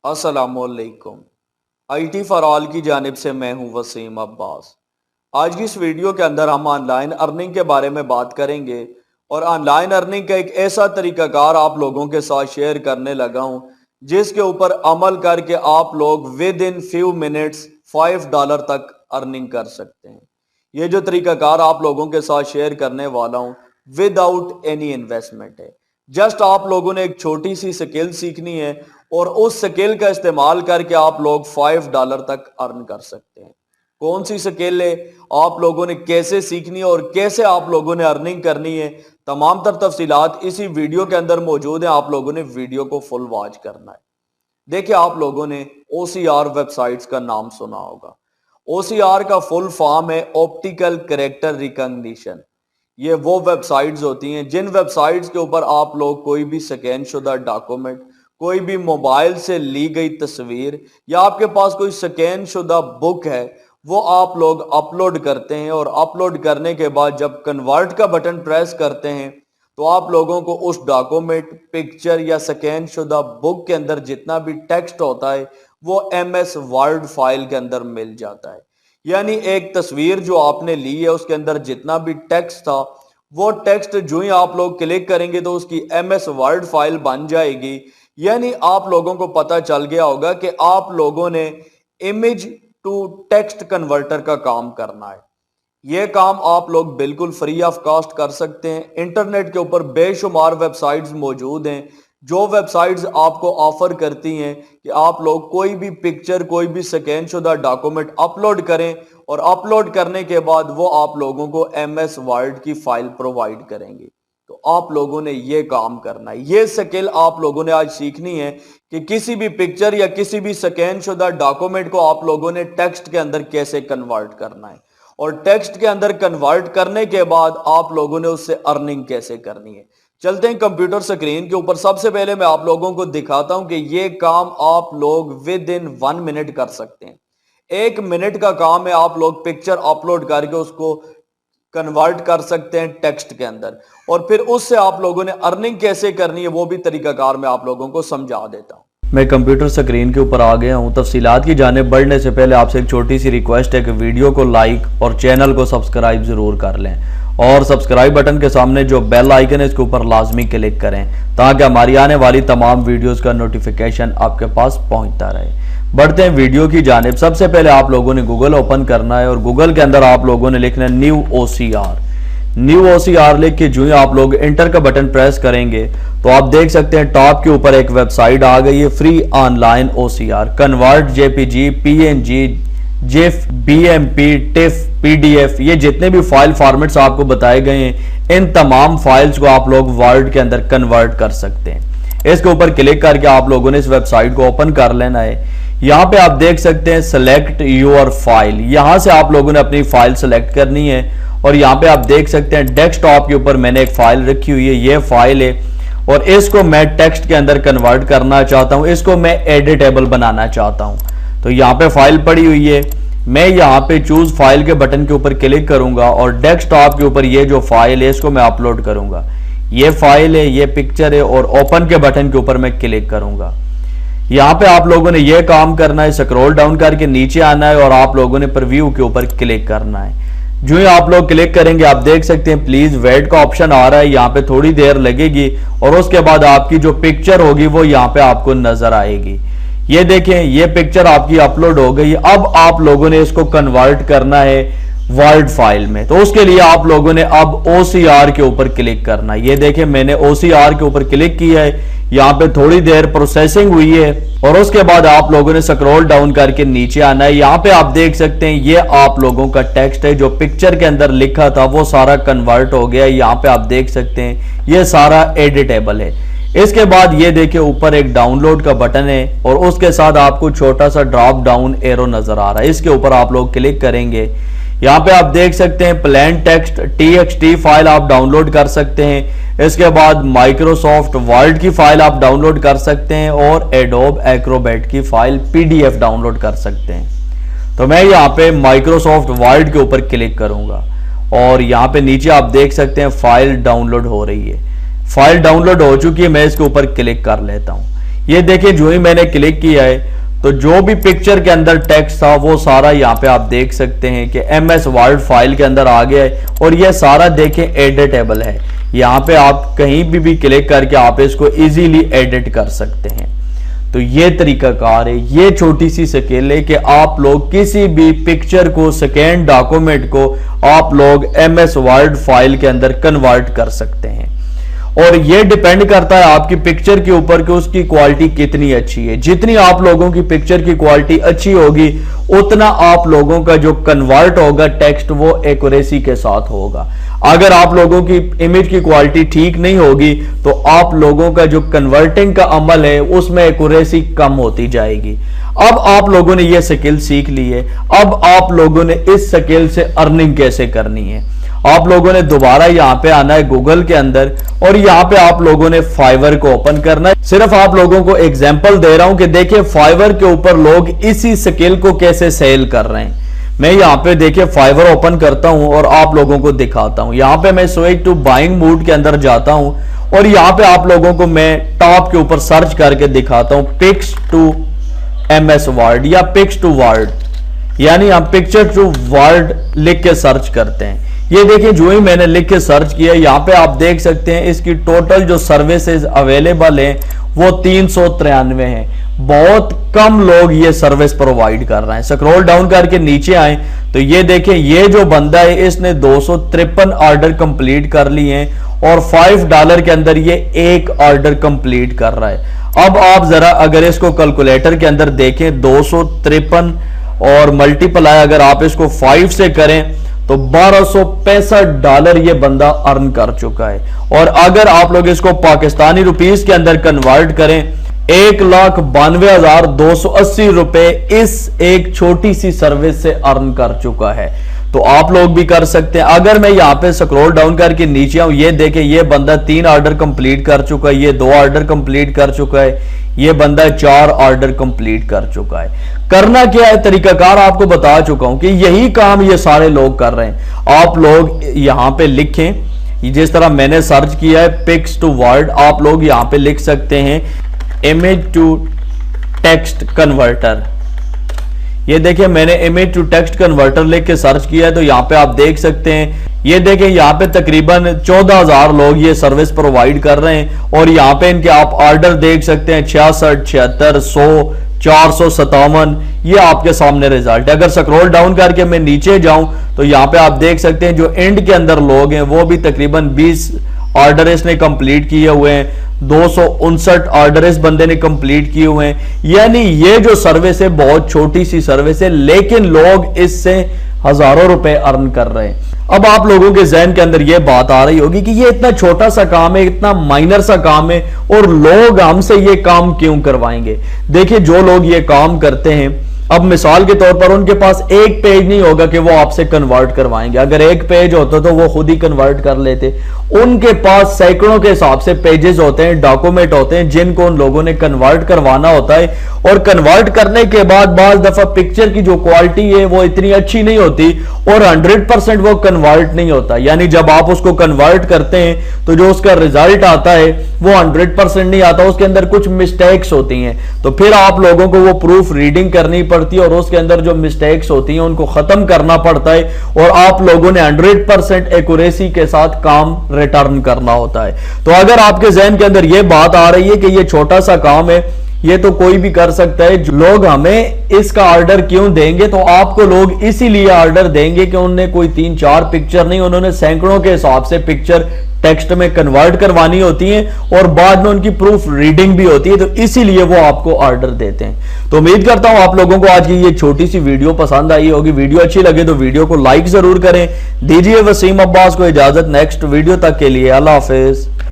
अस्सलामुअलैकुम। 𝗙𝗍𝗏 की जानिब से मैं हूं वसीम अब्बास। आज की इस वीडियो के अंदर हम ऑनलाइन अर्निंग के बारे में बात करेंगे और ऑनलाइन अर्निंग का एक ऐसा तरीकाकार आप लोगों के साथ शेयर करने लगा हूं जिसके ऊपर अमल करके आप लोग विद इन फ्यू मिनट्स $5 तक अर्निंग कर सकते हैं। ये जो तरीकाकार आप लोगों के साथ शेयर करने वाला हूं विदाउट एनी इन्वेस्टमेंट है। जस्ट आप लोगों ने एक छोटी सी स्किल सीखनी है और उस स्किल का इस्तेमाल करके आप लोग $5 तक अर्न कर सकते हैं। कौन सी स्किल है, आप लोगों ने कैसे सीखनी है और कैसे आप लोगों ने अर्निंग करनी है, तमाम तर तफसीलात इसी वीडियो के अंदर मौजूद है। आप लोगों ने वीडियो को फुल वॉच करना है। देखिए, आप लोगों ने OCR वेबसाइट्स का नाम सुना होगा। OCR का फुल फॉर्म है ऑप्टिकल कैरेक्टर रिकॉग्निशन। ये वो वेबसाइट्स होती हैं जिन वेबसाइट्स के ऊपर आप लोग कोई भी स्कैन शुदा डॉक्यूमेंट, कोई भी मोबाइल से ली गई तस्वीर या आपके पास कोई स्कैन शुदा बुक है वो आप लोग अपलोड करते हैं और अपलोड करने के बाद जब कन्वर्ट का बटन प्रेस करते हैं तो आप लोगों को उस डॉक्यूमेंट, पिक्चर या स्कैन शुदा बुक के अंदर जितना भी टेक्स्ट होता है वो MS वर्ड फाइल के अंदर मिल जाता है। यानी एक तस्वीर जो आपने ली है उसके अंदर जितना भी टेक्स्ट था वो टेक्स्ट जो ही आप लोग क्लिक करेंगे तो उसकी MS वर्ड फाइल बन जाएगी। यानी आप लोगों को पता चल गया होगा कि आप लोगों ने इमेज टू टेक्स्ट कन्वर्टर का काम करना है। यह काम आप लोग बिल्कुल फ्री ऑफ कॉस्ट कर सकते हैं। इंटरनेट के ऊपर बेशुमार वेबसाइट्स मौजूद हैं जो वेबसाइट्स आपको ऑफर करती हैं कि आप लोग कोई भी पिक्चर, कोई भी स्कैन शुदा डॉक्यूमेंट अपलोड करें और अपलोड करने के बाद वो आप लोगों को MS वर्ड की फाइल प्रोवाइड करेंगे। तो आप लोगों ने ये काम करना है। ये स्किल आप लोगों ने आज सीखनी है कि किसी भी पिक्चर या किसी भी स्कैन शुदा डॉक्यूमेंट को आप लोगों ने टेक्स्ट के अंदर कैसे कन्वर्ट करना है और टेक्स्ट के अंदर कन्वर्ट करने के बाद आप लोगों ने उससे अर्निंग कैसे करनी है। चलते हैं कंप्यूटर स्क्रीन के ऊपर। सबसे पहले मैं आप लोगों को दिखाता हूं कि ये काम आप लोग विद इन 1 मिनट कर सकते हैं। 1 मिनट का काम है, आप लोग पिक्चर अपलोड करके उसको कन्वर्ट कर सकते हैं टेक्स्ट के अंदर और फिर उससे आप लोगों ने अर्निंग कैसे करनी है वो भी तरीकाकार मैं आप लोगों को समझा देता हूं। मैं कंप्यूटर स्क्रीन के ऊपर आ गया हूं। तफसीलात की जानिब बढ़ने से पहले आपसे एक छोटी सी रिक्वेस्ट है कि वीडियो को लाइक और चैनल को सब्सक्राइब जरूर कर लें और सब्सक्राइब बटन के सामने जो बेल आइकन है इसके ऊपर लाजमी क्लिक करें ताकि हमारी आने वाली तमाम वीडियोस का नोटिफिकेशन आपके पास पहुंचता रहे। बढ़ते हैं वीडियो की जानिब। सबसे पहले आप लोगों ने गूगल ओपन करना है और गूगल के अंदर आप लोगों ने लिखना है न्यू OCR लिख के जो ही आप लोग इंटर का बटन प्रेस करेंगे तो आप देख सकते हैं टॉप के ऊपर एक वेबसाइट आ गई है free online OCR convert JPG, PNG, GIF, BMP, TIFF, PDF ये जितने भी फाइल फॉर्मेट्स आपको बताए गए हैं इन तमाम फाइल्स को आप लोग वर्ड के अंदर कन्वर्ट कर सकते हैं। इसके ऊपर क्लिक करके आप लोगों ने इस वेबसाइट को ओपन कर लेना है। यहाँ पे आप देख सकते हैं सेलेक्ट योर फाइल, यहाँ से आप लोगों ने अपनी फाइल सेलेक्ट करनी है और यहाँ पे आप देख सकते हैं डेस्कटॉप के ऊपर मैंने एक फाइल रखी हुई है। ये फाइल है और इसको मैं टेक्स्ट के अंदर कन्वर्ट करना चाहता हूँ, इसको मैं एडिटेबल बनाना चाहता हूँ। तो यहाँ पे फाइल पड़ी हुई है, मैं यहाँ पे चूज फाइल के बटन के ऊपर क्लिक करूंगा और डेस्कटॉप के ऊपर ये जो फाइल है इसको मैं अपलोड करूंगा। ये फाइल है, ये पिक्चर है और ओपन के बटन के ऊपर मैं क्लिक करूंगा। यहाँ पे आप लोगों ने ये काम करना है, स्क्रॉल डाउन करके नीचे आना है और आप लोगों ने प्रीव्यू के ऊपर क्लिक करना है। जो ही आप लोग क्लिक करेंगे आप देख सकते हैं प्लीज वेट का ऑप्शन आ रहा है। यहाँ पे थोड़ी देर लगेगी और उसके बाद आपकी जो पिक्चर होगी वो यहाँ पे आपको नजर आएगी। ये देखें, ये पिक्चर आपकी अपलोड हो गई। अब आप लोगों ने इसको कन्वर्ट करना है वर्ड फाइल में, तो उसके लिए आप लोगों ने अब OCR के ऊपर क्लिक करना है। ये देखें, मैंने OCR के ऊपर क्लिक किया है। यहाँ पे थोड़ी देर प्रोसेसिंग हुई है और उसके बाद आप लोगों ने स्क्रॉल डाउन करके नीचे आना है। यहाँ पे आप देख सकते हैं ये आप लोगों का टेक्स्ट है जो पिक्चर के अंदर लिखा था वो सारा कन्वर्ट हो गया। यहाँ पे आप देख सकते हैं ये सारा एडिटेबल है। इसके बाद ये देखिए ऊपर एक डाउनलोड का बटन है और उसके साथ आपको छोटा सा ड्रॉप डाउन एरो नजर आ रहा है। इसके ऊपर आप लोग क्लिक करेंगे। यहाँ पे आप देख सकते हैं प्लेन टेक्स्ट TXT फाइल आप डाउनलोड कर सकते हैं। इसके बाद माइक्रोसॉफ्ट वर्ड की फाइल आप डाउनलोड कर सकते हैं और एडोब एक्रोबैट की फाइल PDF डाउनलोड कर सकते हैं। तो मैं यहाँ पे माइक्रोसॉफ्ट वर्ड के ऊपर क्लिक करूंगा और यहाँ पे नीचे आप देख सकते हैं फाइल डाउनलोड हो रही है। फाइल डाउनलोड हो चुकी है, मैं इसके ऊपर क्लिक कर लेता हूँ। ये देखिए जो ही मैंने क्लिक किया है तो जो भी पिक्चर के अंदर टेक्स्ट था वो सारा यहाँ पे आप देख सकते हैं कि MS वर्ड फाइल के अंदर आ गया है और ये सारा देखें एडिटेबल है। यहाँ पे आप कहीं भी क्लिक करके आप इसको इजीली एडिट कर सकते हैं। तो ये तरीकाकार है, ये छोटी सी स्किल है कि आप लोग किसी भी पिक्चर को, स्कैन डॉक्यूमेंट को आप लोग MS वर्ड फाइल के अंदर कन्वर्ट कर सकते हैं। और ये डिपेंड करता है आपकी पिक्चर के ऊपर कि उसकी क्वालिटी कितनी अच्छी है। जितनी आप लोगों की पिक्चर की क्वालिटी अच्छी होगी उतना आप लोगों का जो कन्वर्ट होगा टेक्स्ट वो एक्यूरेसी के साथ होगा। अगर आप लोगों की इमेज की क्वालिटी ठीक नहीं होगी तो आप लोगों का जो कन्वर्टिंग का अमल है उसमें एक्यूरेसी कम होती जाएगी। अब आप लोगों ने ये स्किल सीख ली है, अब आप लोगों ने इस स्किल से अर्निंग कैसे करनी है। आप लोगों ने दोबारा यहाँ पे आना है गूगल के अंदर और यहाँ पे आप लोगों ने फाइवर को ओपन करना है। सिर्फ आप लोगों को एग्जांपल दे रहा हूं कि देखिए फाइवर के ऊपर लोग इसी स्किल को कैसे सेल कर रहे हैं। मैं यहाँ पे देखिए फाइवर ओपन करता हूं और आप लोगों को दिखाता हूं। यहाँ पे मैं स्विच टू बाइंग मूड के अंदर जाता हूं और यहाँ पे आप लोगों को मैं टॉप के ऊपर सर्च करके दिखाता हूं पिक्स टू MS वर्ड या पिक्स टू वर्ड, यानी आप पिक्चर टू वर्ड लिख के सर्च करते हैं। ये देखिए जो ही मैंने लिख के सर्च किया यहाँ पे आप देख सकते हैं इसकी टोटल जो सर्विसेज अवेलेबल है वो 393 हैं। बहुत कम लोग ये सर्विस प्रोवाइड कर रहे हैं। स्क्रॉल डाउन करके नीचे आए तो ये देखें ये जो बंदा है इसने 253 ऑर्डर कंप्लीट कर लिए हैं और $5 के अंदर ये एक ऑर्डर कंप्लीट कर रहा है। अब आप जरा अगर इसको कैलकुलेटर के अंदर देखें 253 और मल्टीप्लाई अगर आप इसको 5 से करें तो $1265 ये बंदा अर्न कर चुका है। और अगर आप लोग इसको पाकिस्तानी रुपीस के अंदर कन्वर्ट करें 1,92,280 रुपए इस एक छोटी सी सर्विस से अर्न कर चुका है। तो आप लोग भी कर सकते हैं। अगर मैं यहाँ पे स्क्रॉल डाउन करके नीचे आऊं, ये देखें ये बंदा 3 ऑर्डर कंप्लीट कर चुका है, ये 2 ऑर्डर कंप्लीट कर चुका है, ये बंदा 4 ऑर्डर कंप्लीट कर चुका है। करना क्या है, तरीकाकार आपको बता चुका हूं कि यही काम ये सारे लोग कर रहे हैं। आप लोग यहां पे लिखें, जिस तरह मैंने सर्च किया है पिक्स टू वर्ड, आप लोग यहां पे लिख सकते हैं इमेज टू टेक्स्ट कन्वर्टर। ये देखिए मैंने इमेज टू टेक्स्ट कन्वर्टर लिख के सर्च किया है तो यहाँ पे आप देख सकते हैं। ये देखें यहाँ पे तकरीबन 14,000 लोग ये सर्विस प्रोवाइड कर रहे हैं और यहाँ पे इनके आप ऑर्डर देख सकते हैं 66, 76, 100, 457। ये आपके सामने रिजल्ट है। अगर स्क्रॉल डाउन करके मैं नीचे जाऊं तो यहाँ पे आप देख सकते हैं जो एंड के अंदर लोग हैं वो भी तकरीबन 20 ऑर्डर इसने कंप्लीट किए हुए हैं, 259 ऑर्डर इस बंदे ने कंप्लीट किए हुए हैं। यानी ये जो सर्विस है बहुत छोटी सी सर्विस है लेकिन लोग इससे हजारों रुपए अर्न कर रहे हैं। अब आप लोगों के जहन के अंदर ये बात आ रही होगी कि ये इतना छोटा सा काम है, इतना माइनर सा काम है और लोग हमसे ये काम क्यों करवाएंगे। देखिए जो लोग ये काम करते हैं, अब मिसाल के तौर पर उनके पास एक पेज नहीं होगा कि वो आपसे कन्वर्ट करवाएंगे। अगर एक पेज होता तो वो खुद ही कन्वर्ट कर लेते। उनके पास सैकड़ों के हिसाब से पेजेस होते हैं, डॉक्यूमेंट होते हैं जिनको उन लोगों ने कन्वर्ट करवाना होता है। और कन्वर्ट करने के बाद बाज दफा पिक्चर की जो क्वालिटी है वो इतनी अच्छी नहीं होती और 100% वो कन्वर्ट नहीं होता। यानी जब आप उसको कन्वर्ट करते हैं तो जो उसका रिजल्ट आता है वो 100% नहीं आता, उसके अंदर कुछ मिस्टेक्स होती हैं। तो फिर आप लोगों को वो प्रूफ रीडिंग करनी पड़ती है और उसके अंदर जो मिस्टेक्स होती हैं उनको खत्म करना पड़ता है और आप लोगों ने 100% एक्यूरेसी के साथ काम रिटर्न करना होता है। तो अगर आपके जहन के अंदर यह बात आ रही है कि यह छोटा सा काम है, ये तो कोई भी कर सकता है, लोग हमें इसका ऑर्डर क्यों देंगे, तो आपको लोग इसीलिए ऑर्डर देंगे कि उन्होंने कोई 3-4 पिक्चर नहीं, उन्होंने सैकड़ों के हिसाब से पिक्चर टेक्स्ट में कन्वर्ट करवानी होती है और बाद में उनकी प्रूफ रीडिंग भी होती है, तो इसीलिए वो आपको ऑर्डर देते हैं। तो उम्मीद करता हूं आप लोगों को आज की ये छोटी सी वीडियो पसंद आई होगी। वीडियो अच्छी लगे तो वीडियो को लाइक जरूर करें। दीजिए वसीम अब्बास को इजाजत, नेक्स्ट वीडियो तक के लिए अल्लाह हाफिज।